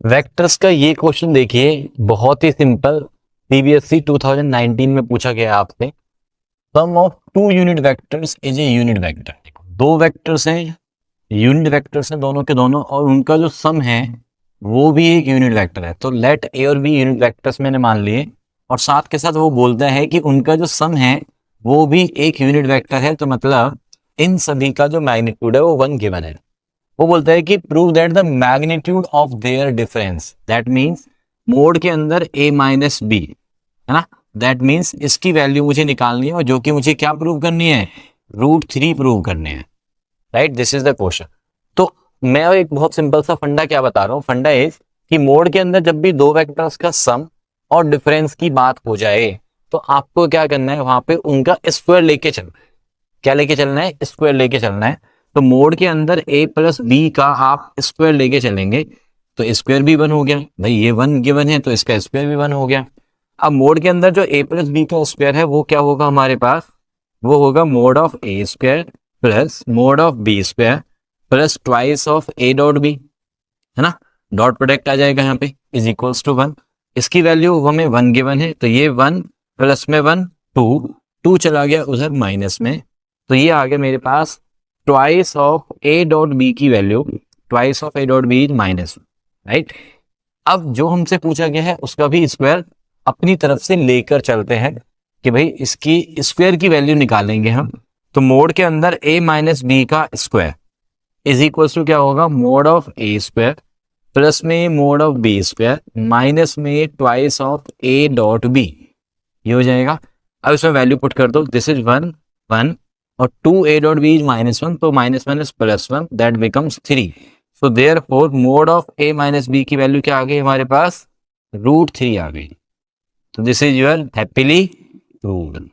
Vectors का ये question देखिए, बहुत ही सिंपल। सीबीएसई 2019 में पूछा गया आपसे। Sum of two unit vectors is a unit vector. दो वेक्टर्स हैं, यूनिट वेक्टर्स हैं दोनों के दोनों, और उनका जो सम है वो भी एक यूनिट वेक्टर है। तो लेट ए और बी यूनिट वेक्टर्स मैंने मान लिए, और साथ के साथ वो बोलता है कि उनका जो सम है वो भी एक यूनिट वेक्टर है। तो मतलब इन सभी का जो मैग्नीट्यूड है वो 1 गिवन है। वो बोलता है कि prove that the magnitude of their difference, that means mode के अंदर a माइनस बी है ना, दैट मीन्स इसकी वैल्यू मुझे निकालनी है, और जो कि मुझे क्या प्रूव करनी है, √3 प्रूव करने हैं। Right, this is the question. तो मैं एक बहुत सिंपल सा फंडा क्या बता रहा हूँ, फंडा इज कि मोड के अंदर जब भी दो वेक्टर्स का सम और डिफरेंस की बात हो जाए तो आपको क्या करना है, वहां पे उनका स्क्वायर लेके चलना है। क्या लेके चलना है, स्क्वायर लेके चलना है। तो मोड के अंदर a प्लस बी का आप स्क्वायर लेके चलेंगे तो स्क्वायर भी 1 हो गया। भाई ये 1 गिवन है तो इसका स्क्वायर भी 1 हो गया। अब मोड के अंदर जो a प्लस बी का स्क्वायर है वो क्या होगा हमारे पास, वो होगा mod of A square plus mod of B square plus twice of a dot B, है ना। डॉट प्रोडक्ट आ जाएगा यहाँ पे, इज इक्वल्स टू 1। इसकी वैल्यू हमें 1 गिवन है, तो ये 1 प्लस में 1 2 चला गया उधर माइनस में, तो ये आ गया मेरे पास twice of a dot B की value, twice of a dot B is minus, right. अब जो हमसे पूछा गया है उसका भी स्क्वायर अपनी तरफ से लेकर चलते हैं कि भाई इसकी स्क्वायर की वैल्यू निकालेंगे हम। तो मोड के अंदर a माइनस बी का स्क्वायर इज इक्वल टू क्या होगा, mod of A square plus में mod of B square minus में twice of a dot B, ये हो जाएगा। अब इसमें वैल्यू पुट कर दो, दिस इज 1 1 और 2a डॉट बी इज -1, तो -1 is +1, that becomes 3। So therefore mod of a minus B की वैल्यू क्या आ गई हमारे पास, √3 आ गई। तो this is your happily proved.